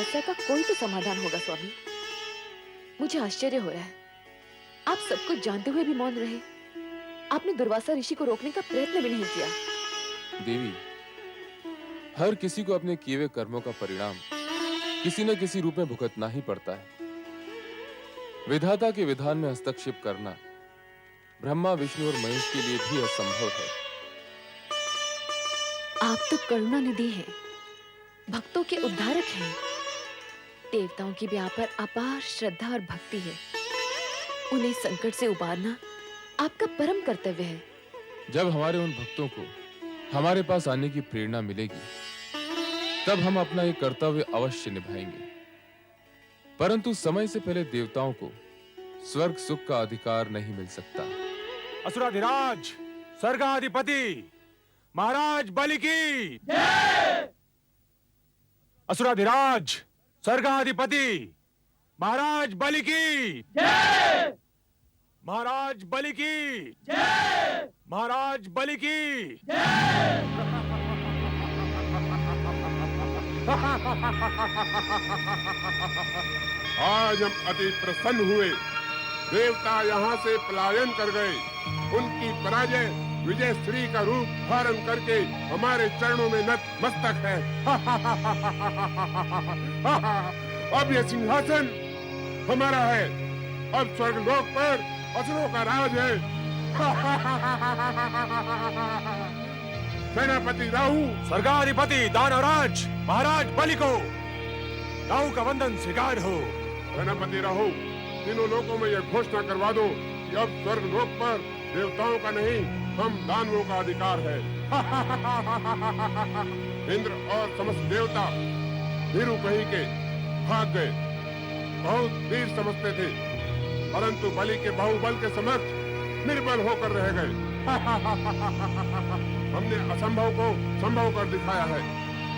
समस्या का कोई तो समाधान होगा स्वामी। मुझे आश्चर्य हो रहा है, आप सब कुछ जानते हुए भी मौन रहे। आपने दुर्वासा ऋषि को रोकने का प्रयत्न भी नहीं किया। देवी, हर किसी को अपने किए हुए कर्मों का परिणाम किसी न किसी रूप में भुगतना ही पड़ता है। विधाता के विधान में हस्तक्षेप करना ब्रह्मा, विष्णु और महेश के लिए भी असंभव है। आप तो करुणा निधि हैं, भक्तों के उद्धारक हैं। देवताओं की भी आप पर अपार श्रद्धा और भक्ति है। उन्हें संकट से उबारना आपका परम कर्तव्य है। जब हमारे उन भक्तों को हमारे पास आने की प्रेरणा मिलेगी, तब हम अपना ये कर्तव्य अवश्य निभाएंगे। परंतु समय से पहले देवताओं को स्वर्ग सुख का अधिकार नहीं मिल सकता। असुराधिराज स्वर्गाधिपति महाराज बलि की जय। असुराधिराज स्वर्गाधिपति महाराज बलि की जय। महाराज बलि की जय। महाराज बलि की जय। आज हम अति प्रसन्न हुए। देवता यहाँ से पलायन कर गए। उनकी पराजय विजय श्री का रूप धारण करके हमारे चरणों में नतमस्तक है। अब यह सिंहासन हमारा है। अब स्वर्गलोक पर असुरों का राज है। सेनापति राहु, स्वर्गाधिपति दानवराज महाराज बलि को राहु का वंदन स्वीकार हो। सेनापति राहु, तीनों लोकों में यह घोषणा करवा दो कि अब स्वर्गलोक पर देवताओं का नहीं, हम दानवों का अधिकार है। इंद्र और समस्त देवता भीरू कही के भाग गए। बहुत वीर समझते थे, परंतु बलि के बाहुबल के समक्ष निर्बल होकर रह गए। हमने असंभव को संभव कर दिखाया है।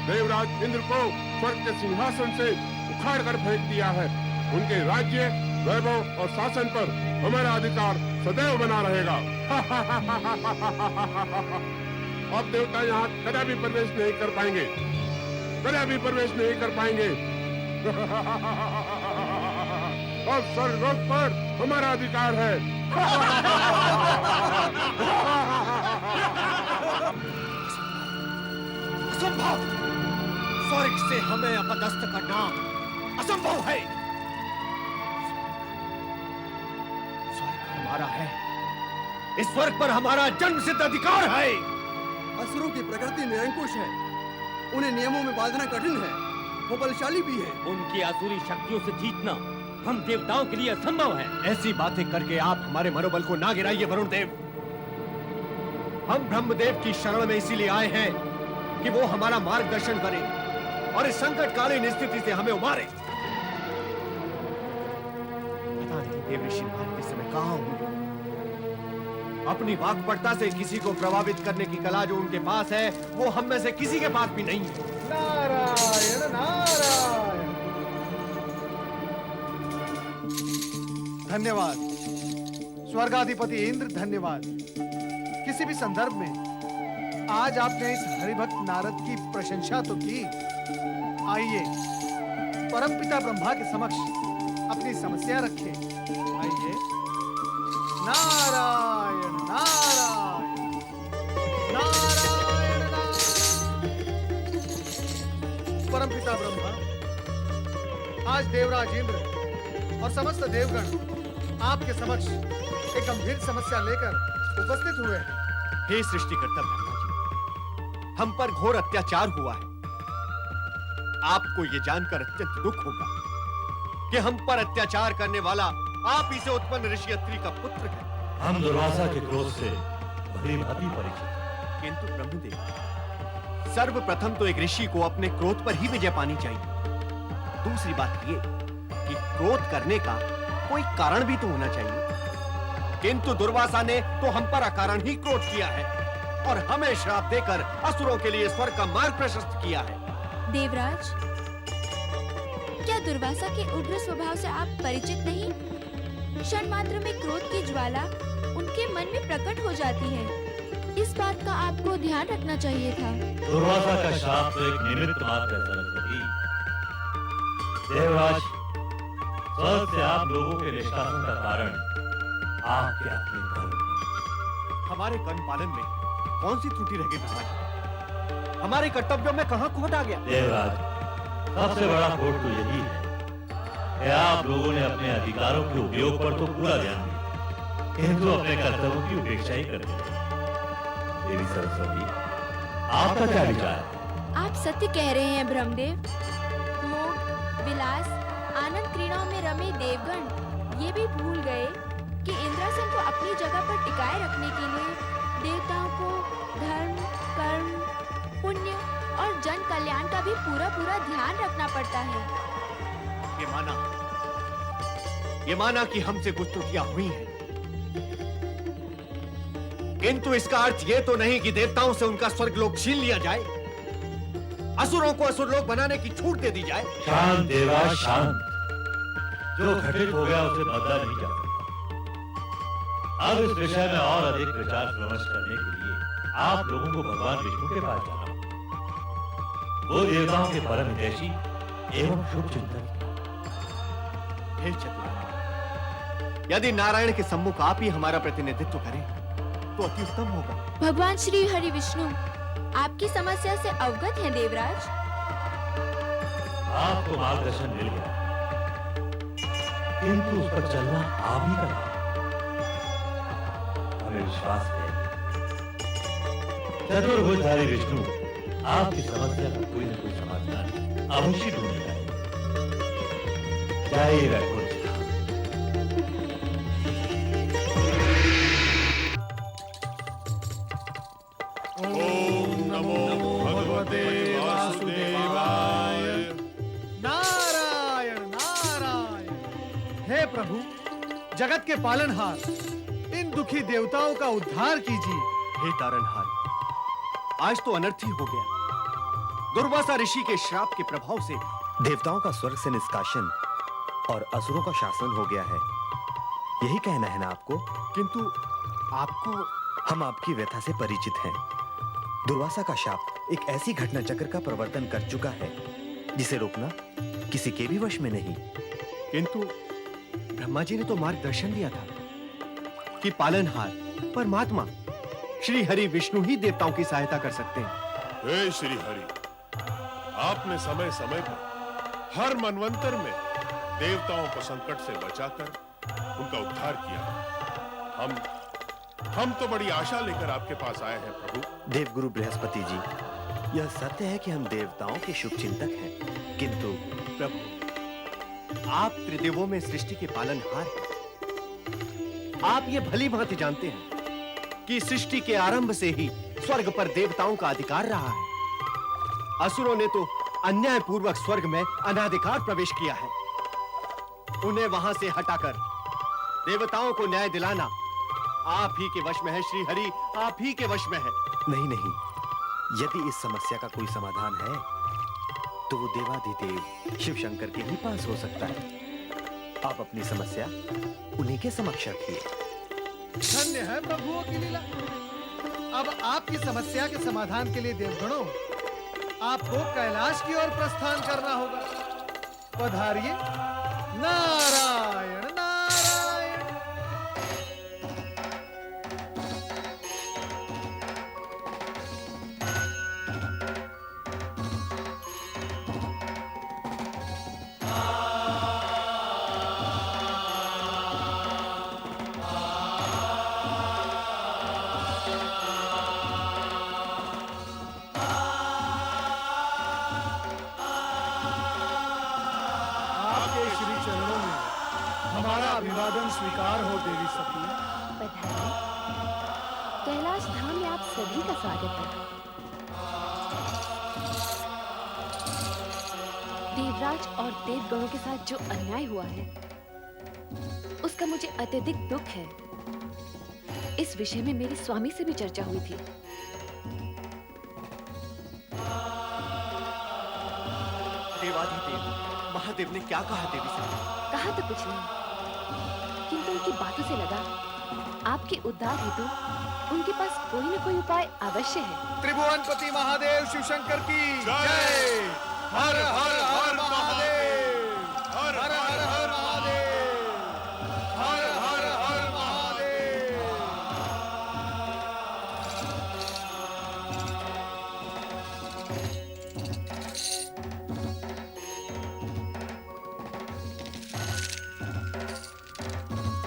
देवराज इंद्र को स्वर्ग के सिंहासन से उखाड़ कर फेंक दिया है। उनके राज्य, वैभव और शासन पर हमारा अधिकार सदैव बना रहेगा। अब देवता यहाँ कदापि प्रवेश नहीं कर पाएंगे, कदापि प्रवेश नहीं कर पाएंगे। अब स्वर्गलोक पर हमारा अधिकार है। असंभव! स्वर्ग से हमें अपदस्थ करना असंभव है। स्वर्ग हमारा है। इस स्वर्ग पर हमारा जन्म सिद्ध अधिकार है। असुरों की प्रकृति निरंकुश है। उन्हें नियमों में बांधना कठिन है। वो बलशाली भी है। उनकी आसुरी शक्तियों से जीतना हम देवताओं के लिए असंभव है। ऐसी बातें करके आप हमारे मनोबल को ना गिराइए वरुण देव। हम ब्रह्मदेव की शरण में इसीलिए आए हैं कि वो हमारा मार्गदर्शन करे और इस संकटकालीन स्थिति से हमें उबारे। पता नहीं देव ऋषि महाराज इस समय कहां होंगे। अपनी वाक्पटुता से किसी को प्रभावित करने की कला जो उनके पास है, वो हम में से किसी के पास भी नहीं है। नारायण नारायण। धन्यवाद स्वर्गाधिपति इंद्र, धन्यवाद। किसी भी संदर्भ में आज आपने इस हरिभक्त नारद की प्रशंसा तो की। आइए परमपिता ब्रह्मा के समक्ष अपनी समस्या रखें। आइए। नारायण नारायण नारायण नारायण। परमपिता ब्रह्मा, आज देवराज इंद्र और समस्त देवगण आपके समक्ष एक गंभीर समस्या लेकर उपस्थित हुए हैं। हे सृष्टिकर्ता ब्रह्मा जी, हम पर घोर अत्याचार हुआ है। आपको ये जानकर अत्यंत दुख होगा कि हम पर अत्याचार करने वाला आप ही से उत्पन्न ऋषि अत्रि का पुत्र है। हम दुर्वासा के क्रोध से भली भांति परिचित हैं। किंतु ब्रह्मदेव, सर्वप्रथम तो एक ऋषि को अपने क्रोध पर ही विजय पानी चाहिए। दूसरी बात ये कि क्रोध करने का कोई कारण भी तो होना चाहिए। किंतु दुर्वासा ने तो हम पर अकारण ही क्रोध किया है और हमें श्राप देकर असुरों के लिए स्वर्ग का मार्ग प्रशस्त किया है। देवराज, क्या दुर्वासा के उग्र स्वभाव से आप परिचित नहीं? क्षण मात्र में क्रोध की ज्वाला उनके मन में प्रकट हो जाती है। इस बात का आपको ध्यान रखना चाहिए था। दुर्वासा का श्राप तो एक निमित्त मात्र है सरस्वती। देवराज, स्वर्ग से आप लोगों के निष्कासन का कारण आपके अपने कर्म हैं। हमारे कर्म पालन में कौन सी त्रुटि रह गई महाराज? हमारे कर्तव्यों में कहाँ खोट आ गया? देवराज, सबसे बड़ा खोट तो यही है कि आप लोगों ने अपने अधिकारों के उपयोग पर तो पूरा ध्यान दिया, किंतु अपने कर्तव्यों की उपेक्षा ही कर दी। देवी सरस्वती, आपका क्या विचार है? आप सत्य कह रहे हैं ब्रह्मदेव। भोग, विलास, आनंद क्रीड़ाओं में रमे देवगण ये भी भूल गए कि इंद्रासन को अपनी जगह पर टिकाए रखने के लिए देवताओं को धर्म, कर्म, पुण्य और जन कल्याण का भी पूरा पूरा ध्यान रखना पड़ता है। ये माना कि हमसे कुछ त्रुटियां हुई हैं, किंतु इसका अर्थ ये तो नहीं कि देवताओं से उनका स्वर्गलोक छीन लिया जाए, असुरों को असुरलोक बनाने की छूट दे दी जाए। शांत देवराज, शांत। जो घटित हो गया उसे बदला नहीं जा सकता। अब इस विषय में और अधिक विचार विमर्श करने के लिए आप लोगों को भगवान विष्णु के पास जाना होगा। वो देवताओं के परम हितैषी एवं शुभ चिंतक। हे चतुर, यदि नारायण के सम्मुख आप ही हमारा प्रतिनिधित्व करें तो अति उत्तम होगा। भगवान श्री हरि विष्णु आपकी समस्या से अवगत हैं देवराज। आपको मार्गदर्शन मिल गया, किंतु उस पर चलना आप ही का। हमें विश्वास है चतुर्भुजधारी विष्णु आपकी समस्या का कोई न कोई समाधान अवश्य ढूंढ लाएगा। जाइए वैकुंठ। नारायण नारायण। हे प्रभु, जगत के पालनहार, इन दुखी देवताओं का उद्धार कीजिए। हे तारनहार, आज तो अनर्थ ही हो गया। दुर्वासा ऋषि के श्राप के प्रभाव से देवताओं का स्वर्ग से निष्कासन और असुरों का शासन हो गया है, यही कहना है ना आपको? किंतु आपको हम आपकी व्यथा से परिचित हैं। दुर्वासा का शाप एक ऐसी घटना चक्र का प्रवर्तन कर चुका है जिसे रोकना किसी के भी वश में नहीं। किंतु ब्रह्मा जी ने तो मार्गदर्शन दिया था कि पालनहार परमात्मा श्री हरि विष्णु ही देवताओं की सहायता कर सकते हैं। हे श्री हरि, आपने समय समय पर हर मनवंतर में देवताओं को संकट से बचाकर उनका उद्धार किया। हम तो बड़ी आशा लेकर आपके पास आए हैं प्रभु। देवगुरु बृहस्पति जी, यह सत्य है कि हम देवताओं के शुभ चिंतक हैं, किंतु प्रभु, आप त्रिदेवों में सृष्टि के पालनहार हैं। आप ये भली भांति जानते हैं कि सृष्टि के आरंभ से ही स्वर्ग पर देवताओं का अधिकार रहा है। असुरों ने तो अन्याय पूर्वक स्वर्ग में अनाधिकार प्रवेश किया है। उन्हें वहां से हटाकर देवताओं को न्याय दिलाना आप ही के वश में है श्री हरि, आप ही के वश में है। नहीं नहीं, यदि इस समस्या का कोई समाधान है तो वो देवाधिदेव शिव शंकर के ही पास हो सकता है। आप अपनी समस्या उन्हीं के समक्ष रखिए। धन्य है प्रभुओं की लीला। अब आपकी समस्या के समाधान के लिए देवगणों, आपको कैलाश की ओर प्रस्थान करना होगा। पधारिए। नारायण नारायण। अभिवादन स्वीकार हो देवी सती। बधाई। कैलाश धाम में आप सभी का स्वागत है। देवराज और देवगणों के साथ जो अन्याय हुआ है उसका मुझे अत्यधिक दुख है। इस विषय में मेरे स्वामी से भी चर्चा हुई थी। देवाधिदेव महादेव ने क्या कहा देवी सती? कहा तो कुछ नहीं, किंतु उनकी बातों से लगा आपके उद्धार हेतु उनके पास कोई न कोई उपाय अवश्य है। त्रिभुवनपति महादेव शिव शंकर की जय। हर हर हर महादेव।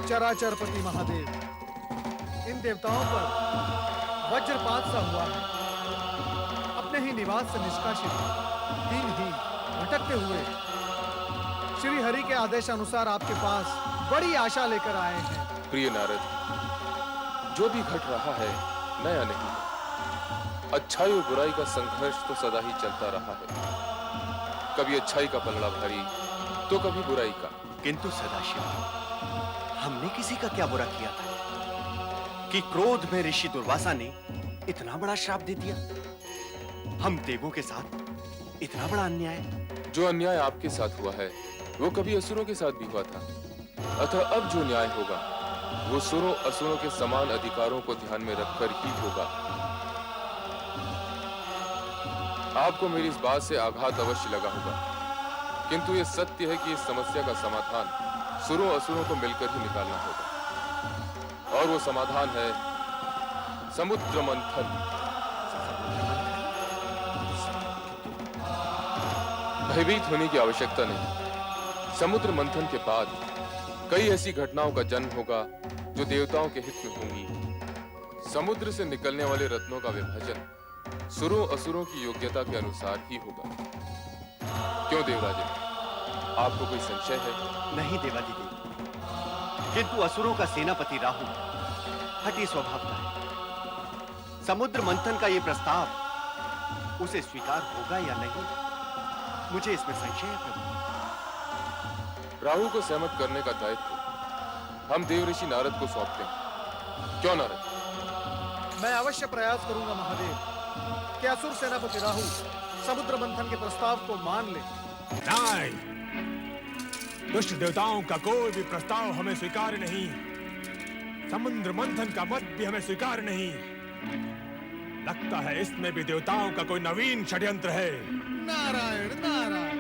चराचरपति महादेव, इन देवताओं पर वज्रपात सा हुआ है। अपने ही निवास से निष्कासित, दिनहीन, भटकते हुए श्री हरि के आदेशानुसार आपके पास बड़ी आशा लेकर आए हैं। प्रिय नारद, जो भी घट रहा है नया नहीं है। अच्छाई और बुराई का संघर्ष तो सदा ही चलता रहा है। कभी अच्छाई का पलड़ा भारी तो कभी बुराई का। किंतु सदाशिव, हमने किसी का क्या बुरा किया था कि क्रोध में ऋषि दुर्वासा ने इतना बड़ा श्राप दे दिया? हम देवों के साथ इतना बड़ा अन्याय? जो अन्याय आपके साथ हुआ है वो कभी असुरों के साथ भी हुआ था। अतः अब जो न्याय होगा वो सुरों असुरों के समान अधिकारों को ध्यान में रखकर ही होगा। आपको मेरी इस बात से आघात अवश्य लगा होगा, किंतु ये सत्य है कि इस समस्या का समाधान सुरों असुरों को मिलकर ही निकालना होगा। और वो समाधान है समुद्र मंथन। भयभीत होने की आवश्यकता नहीं। समुद्र मंथन के बाद कई ऐसी घटनाओं का जन्म होगा जो देवताओं के हित में होंगी। समुद्र से निकलने वाले रत्नों का विभाजन सुरों असुरों की योग्यता के अनुसार ही होगा। क्यों देवराजन, आपको कोई संशय है? नहीं देवादिदेव, किंतु असुरों का सेनापति राहु हठी स्वभाव का है। समुद्र मंथन का ये प्रस्ताव उसे स्वीकार होगा या नहीं, मुझे इसमें संशय है प्रभु। राहु को सहमत करने का दायित्व हम देव ऋषि नारद को सौंपते हैं। क्यों नारद? मैं अवश्य प्रयास करूंगा महादेव कि असुर सेनापति राहु समुद्र मंथन के प्रस्ताव को मान ले। नहीं, दुष्ट देवताओं का कोई भी प्रस्ताव हमें स्वीकार नहीं। समुद्र मंथन का मत भी हमें स्वीकार नहीं। लगता है इसमें भी देवताओं का कोई नवीन षड्यंत्र है। नारायण नारायण,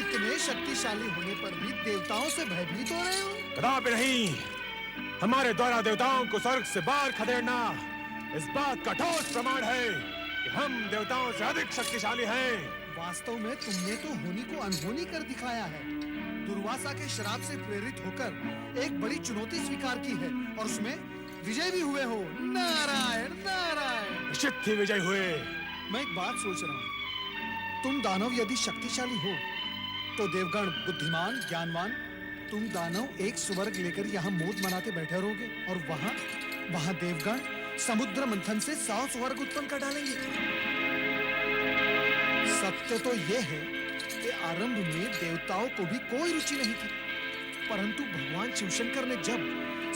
इतने शक्तिशाली होने पर भी देवताओं से भयभीत हो रहे हो? कदापि नहीं। हमारे द्वारा देवताओं को स्वर्ग से बाहर खदेड़ना इस बात का ठोस प्रमाण है कि हम देवताओं से अधिक शक्तिशाली हैं। वास्तव में तुमने तो होनी को अनहोनी कर दिखाया है। दुर्वासा के श्राप से प्रेरित होकर एक बड़ी चुनौती स्वीकार की है और उसमें विजय भी हुए हो। नारायण नारायण। निश्चित ही विजय हुए। मैं एक बात सोच रहा हूँ, तुम दानव यदि शक्तिशाली हो तो देवगण बुद्धिमान ज्ञानवान, तुम दानव एक स्वर्ग लेकर यहाँ मोद मनाते बैठे रहोगे और वहाँ देवगण समुद्र मंथन से 100 स्वर्ग उत्पन्न कर डालेंगे। सत्य तो यह है कि आरंभ में देवताओं को भी कोई रुचि नहीं थी, परंतु भगवान शिवशंकर ने जब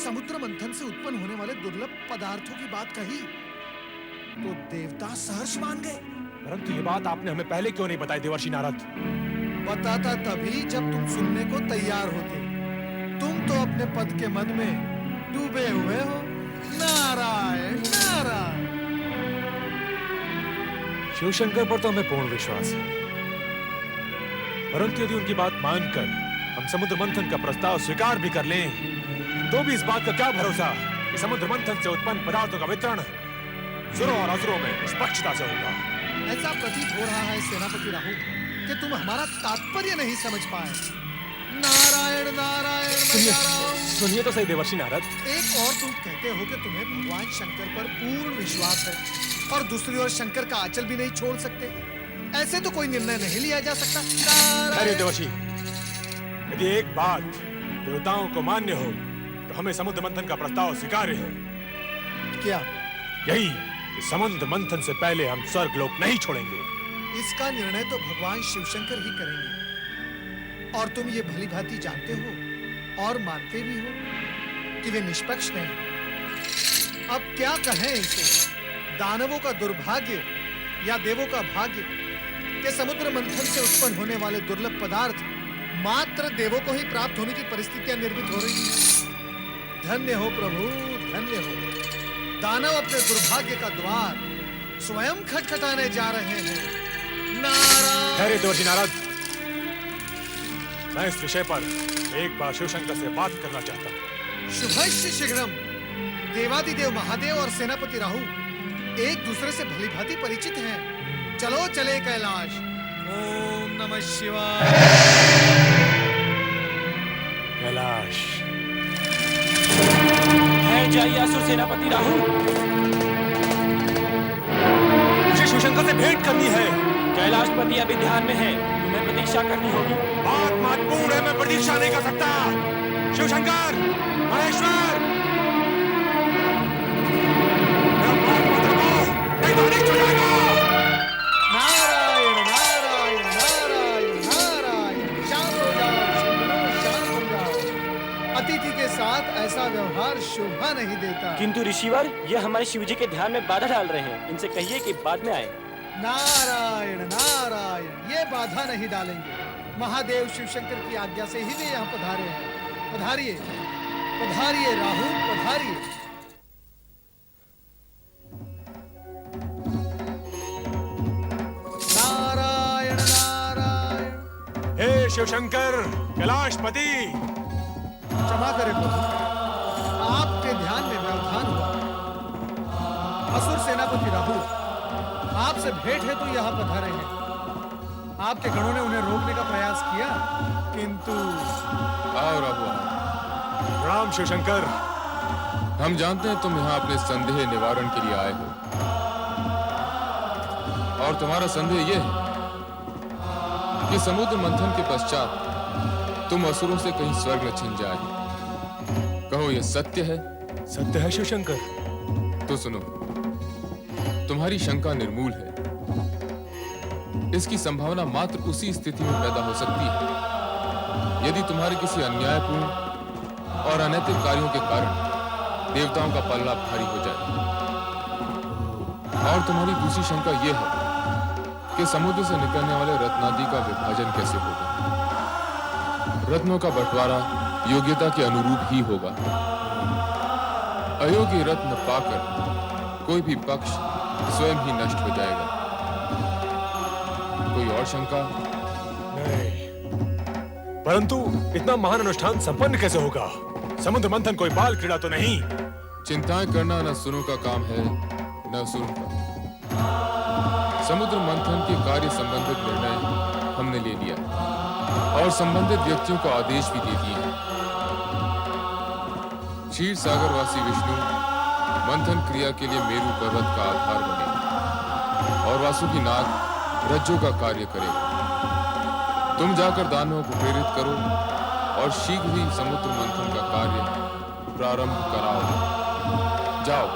समुद्र मंथन से उत्पन्न होने वाले दुर्लभ पदार्थों की बात कही तो देवता सहर्ष मान गए। परंतु ये बात आपने हमें पहले क्यों नहीं बताई देवर्षि नारद? बताता तभी जब तुम सुनने को तैयार होते। तुम तो अपने पद के मद में डूबे हुए हो। नारायण नारायण। शिवशंकर पर तो हमें पूर्ण विश्वास है, परंतु यदि उनकी बात मानकर हम समुद्र मंथन का प्रस्ताव स्वीकार भी कर लें तो भी इस बात का क्या भरोसा कि समुद्र मंथन से उत्पन्न पदार्थों का वितरण सुरों और असुरों में निष्पक्षता से होगा। ऐसा प्रतीत हो रहा है सेनापति राहु कि तुम हमारा तात्पर्य नहीं समझ पाए। नारायण नारायण। सुनिए तो सही देवर्षि नारद। एक और तुम कहते हो कि तुम्हें भगवान शंकर पर पूर्ण विश्वास है और दूसरी ओर शंकर का आंचल भी नहीं छोड़ सकते। ऐसे तो कोई निर्णय नहीं लिया जा सकता। अरे देवर्षि, यदि एक बात देवताओं को मान्य हो तो हमें समुद्र मंथन का प्रस्ताव स्वीकार्य है। क्या? यही कि समुद्र मंथन से पहले हम स्वर्ग लोक नहीं छोड़ेंगे। इसका निर्णय तो भगवान शिवशंकर ही करेंगे और तुम ये भली भांति जानते हो और मानते भी हो कि वे निष्पक्ष नहीं। अब क्या कहें इसे, दानवों का दुर्भाग्य या देवों का भाग्य कि समुद्र मंथन से उत्पन्न होने वाले दुर्लभ पदार्थ मात्र देवों को ही प्राप्त होने की परिस्थितियां निर्मित हो रही हैं। धन्य हो प्रभु, धन्य हो। दानव अपने दुर्भाग्य का द्वार स्वयं खटखटाने जा रहे हैं। नारायण देवर्षि नारद, मैं इस विषय पर एक बार शिवशंकर से बात करना चाहता हूँ। शुभस्य शीघ्रम। देवादिदेव महादेव और सेनापति राहु एक दूसरे से भली भांति परिचित हैं। चलो चले कैलाश। ओम नमः शिवाय। कैलाश। चाहिए असुर सेनापति राहु। मुझे शिवशंकर से भेंट करनी है। कैलाशपति अभी ध्यान में है, तुम्हें प्रतीक्षा करनी होगी। बात महत्वपूर्ण है, मैं प्रतीक्षा नहीं कर सकता। शिवशंकर, महेश्वर, मेरा बात मत रुको, नहीं तो अनिष्ट हो जाएगा। नारायण नारायण नारायण नारायण। शांत हो जाओ सुंदरो, शांत हो जाओ। अतिथि के साथ ऐसा व्यवहार शोभा नहीं देता। किंतु ऋषिवर, यह हमारे शिवजी के ध्यान में बाधा डाल रहे हैं। इनसे कहिए कि बाद में आए। नारायण नारायण, ये बाधा नहीं डालेंगे। महादेव शिवशंकर की आज्ञा से ही वे यहाँ पधारे हैं। पधारिए पधारिए राहु, पधारिए। नारायण नारायण। हे शिवशंकर, कैलाशपति, क्षमा करें प्रभु, आपके ध्यान में व्यवधान हुआ। असुर सेनापति राहु आपसे भेंट है तो यहाँ पधारे हैं। आपके गणों ने उन्हें रोकने का प्रयास किया, किंतु आओ राहु, आओ। प्रणाम शिवशंकर। हम जानते हैं तुम यहाँ अपने संदेह निवारण के लिए आए हो, और तुम्हारा संदेह यह है कि समुद्र मंथन के पश्चात तुम असुरों से कहीं स्वर्ग न छिन जाए। कहो यह सत्य है? सत्य है शिवशंकर। तो सुनो, तुम्हारी शंका निर्मूल है। इसकी संभावना मात्र उसी स्थिति में पैदा हो सकती है यदि तुम्हारे किसी अन्यायपूर्ण और अनैतिक कार्यों के कारण देवताओं का पल्ला भारी हो जाए। और तुम्हारी दूसरी शंका यह है कि समुद्र से निकलने वाले रत्नादि का विभाजन कैसे होगा। रत्नों का बंटवारा योग्यता के अनुरूप ही होगा। अयोग्य रत्न पाकर कोई भी पक्ष स्वयं ही नष्ट हो जाएगा। कोई और शंका? नहीं, परंतु इतना महान अनुष्ठान संपन्न कैसे होगा? समुद्र मंथन कोई बाल क्रीड़ा तो नहीं। चिंताएं करना न सुनों का काम है, न असुरों का। समुद्र मंथन के कार्य संबंधित निर्णय हमने ले लिया और संबंधित व्यक्तियों को आदेश भी दे दिए हैं। क्षीर सागरवासी विष्णु मंथन क्रिया के लिए मेरु पर्वत का आधार बने और वासुकी नाग रज्जु का कार्य करेगा। तुम जाकर दानवों को प्रेरित करो और शीघ्र ही समुद्र मंथन का कार्य प्रारंभ कराओ। जाओ।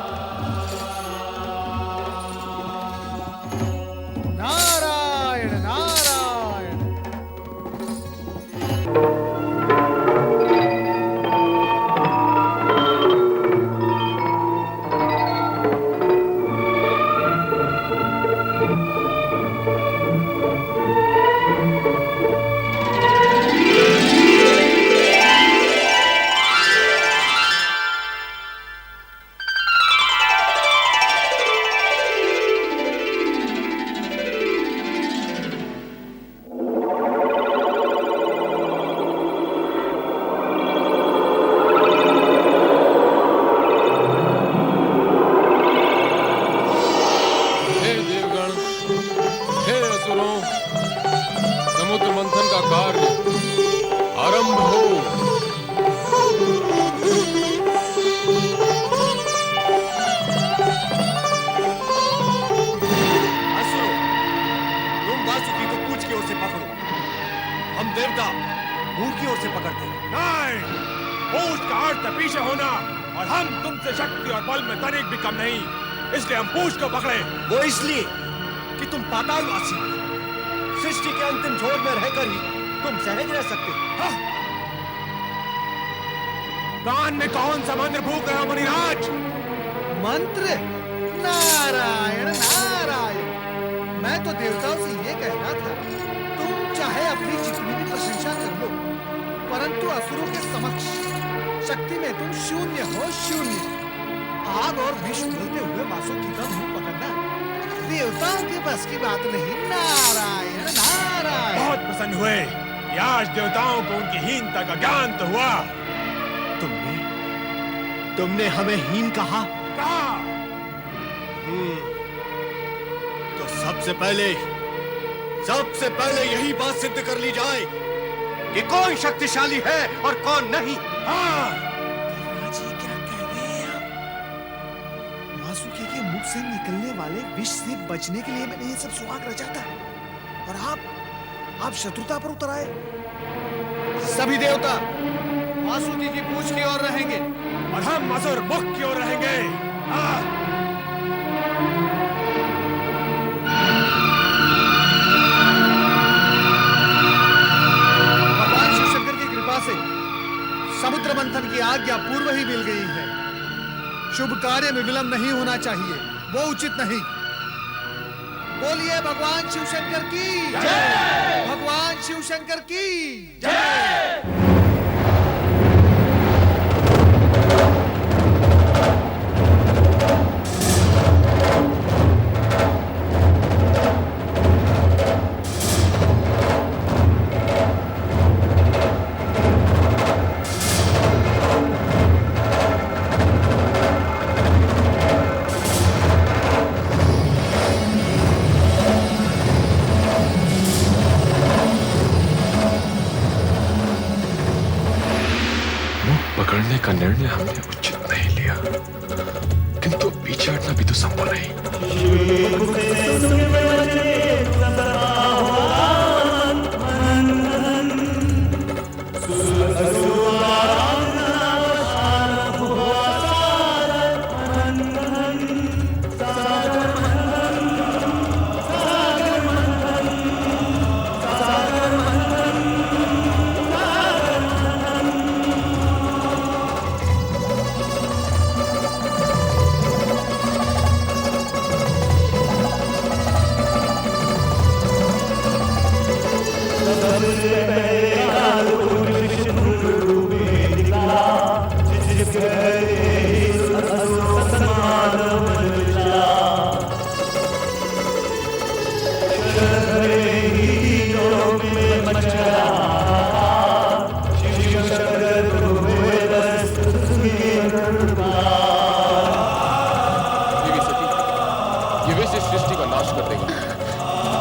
नारायण नारायण। समुद्र मंथन का कार्य आरंभ हो। असुरो, तुम वासुकी को पूंछ की ओर से पकड़ो। हम देवता मुंह की ओर से पकड़ते हैं। नहीं, पूंछ का अर्थ पीछे होना और हम तुमसे शक्ति और बल में तनिक भी कम नहीं, इसलिए हम पूंछ को पकड़े। वो इसलिए कि तुम पातालवासी हो। सृष्टि के अंतिम छोर में रहकर ही तुम सहज रह सकते हो। कान में कौन सा मंत्र फूक रहे हो मुनिराज? मंत्र? नारायण नारायण। मैं तो देवताओं से ये कहना था, तुम चाहे अपनी जितनी भी प्रशंसा कर लो, परंतु असुरों के समक्ष शक्ति में तुम शून्य हो, शून्य। आग और विष उगलते हुए वासुकी का मुंह पकड़ना देवताओं के बस की बात नहीं। नारायण नारायण। बहुत प्रसन्न हुए कि आज देवताओं को उनकी हीनता का ज्ञान तो हुआ। तुमने हमें हीन कहा? तो सबसे पहले यही बात सिद्ध कर ली जाए कि कौन शक्तिशाली है और कौन नहीं। हाँ, देवराज जी क्या कह रहे हैं आप? से निकलने वाले विष से बचने के लिए मैंने ये सब सुहाग रचा था, और आप शत्रुता पर उतर आए। सभी देवता वासुकी की पूछ की ओर रहेंगे और हम असुर मुख की ओर रहेंगे। हाँ। भगवान शिव शंकर की कृपा से समुद्र मंथन की आज्ञा पूर्व ही मिल गई है। शुभ कार्य में विलंब नहीं होना चाहिए, वो उचित नहीं। बोलिए भगवान शिव शंकर की जय। भगवान शिव शंकर की जय। पकड़ने का निर्णय हमने उचित नहीं लिया, किंतु पीछे हटना भी तो संभव नहीं।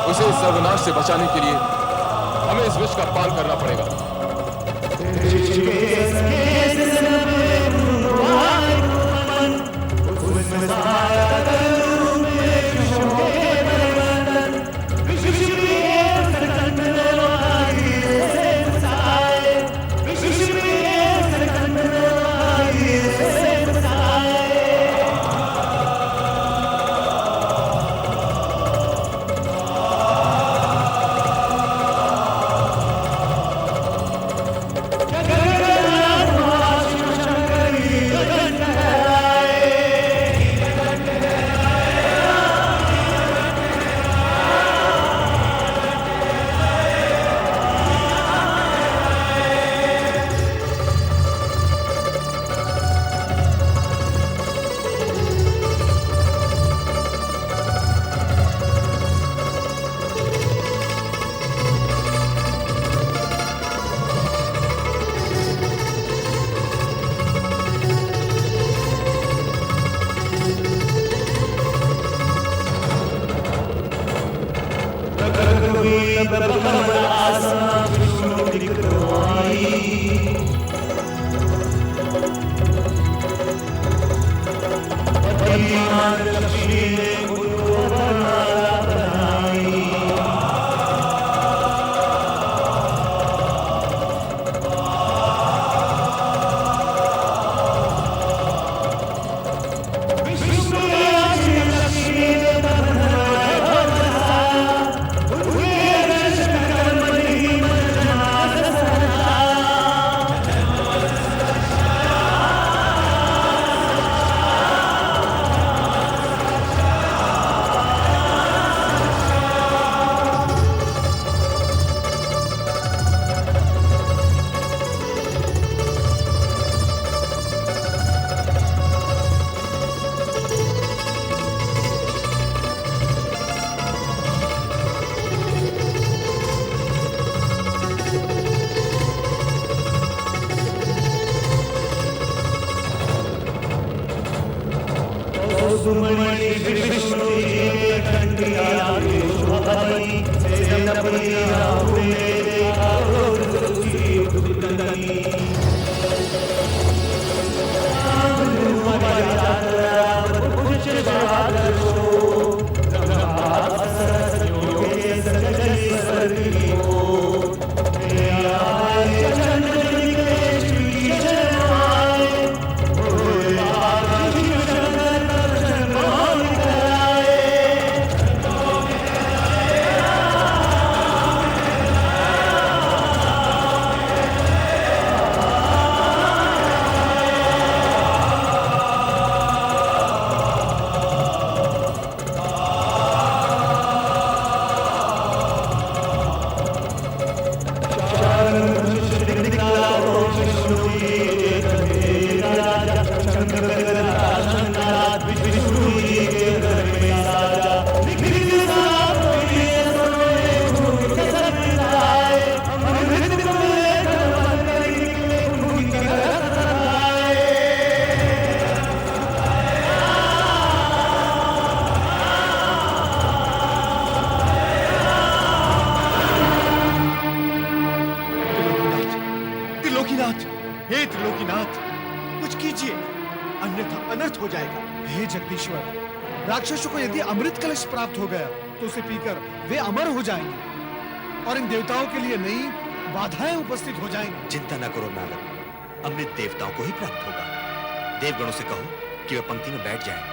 उसे इस सर्वनाश से बचाने के लिए हमें इस विष का पान करना पड़ेगा। Jai त्रिलोकीनाथ, हे त्रिलोकीनाथ, कुछ कीजिए, अन्यथा अनर्थ हो जाएगा। हे जगदीश्वर, राक्षसों को यदि अमृत कलश प्राप्त हो गया तो उसे पीकर वे अमर हो जाएंगे और इन देवताओं के लिए नई बाधाएं उपस्थित हो जाएंगी। चिंता न करो नारद, अमृत देवताओं को ही प्राप्त होगा। देवगणों से कहो कि वे पंक्ति में बैठ जाएं।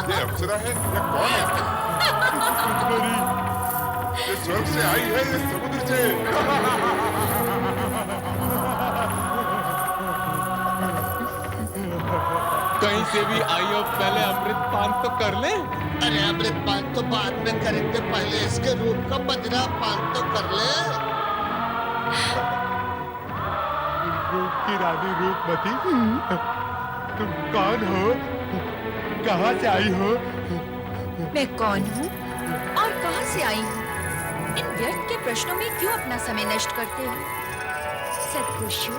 ये अप्सरा है या कौन है? ये स्वर्ग से आई है या समुद्र से? कहीं से भी आई हो, पहले अमृत पान तो कर ले। अरे अमृत पान तो बाद में करेंगे, पहले इसके रूप का बदला पान तो कर ले। रूप की रानी रूपमती, तुम कौन हो? कहाँ से आई हो? मैं कौन हूँ और कहाँ से आई हूँ? इन व्यर्थ के प्रश्नों में क्यों अपना समय नष्ट करते हो? सत्पुरुषों,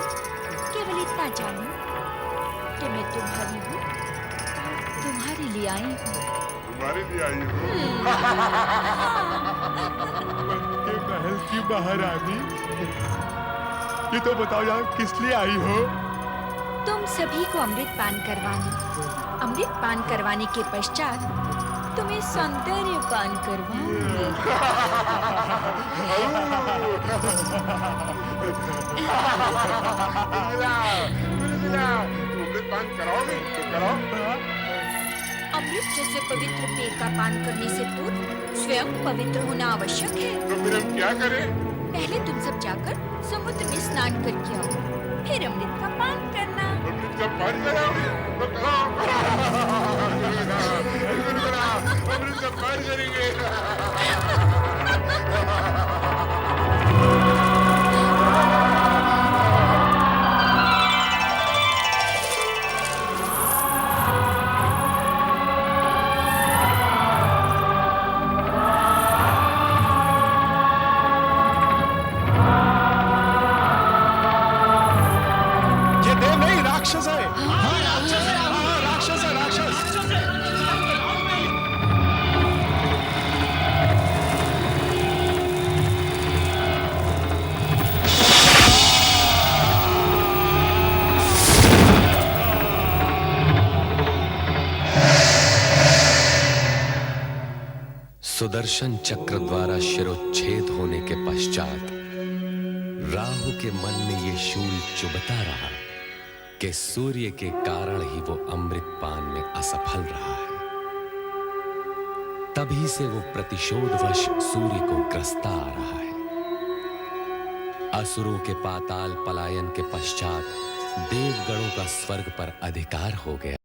केवल इतना जानो कि मैं तुम्हारी हूँ, तुम्हारे लिए आई हूँ। तुम्हारे लिए आई हो? के महल की महारानी, ये तो बताओ यहाँ किस लिए आई हो? तुम सभी को अमृत पान करवाने, अमृत पान करवाने के पश्चात तुम्हें सौंदर्य पान करवाऊंगी। अमृत पान कराओगे तो कराओ। अमृत जैसे पवित्र पेय का पान करने से पूर्व स्वयं पवित्र होना आवश्यक है। तो फिर हम क्या करें? पहले तुम सब जाकर समुद्र में स्नान करके आओ, फिर अमृत का पान करना। अमृत का पान कराओगे तो कराओ। अमृत का पान करेंगे। राक्षस है। हाँ, राक्षस है। हाँ, राक्षस है, राक्षस। सुदर्शन चक्र द्वारा शिरोच्छेद होने के पश्चात राहु के मन में ये शूल चुभता रहा कि सूर्य के कारण ही वो अमृत पान में असफल रहा है। तभी से वो प्रतिशोधवश सूर्य को ग्रस्ता आ रहा है। असुरों के पाताल पलायन के पश्चात देवगणों का स्वर्ग पर अधिकार हो गया।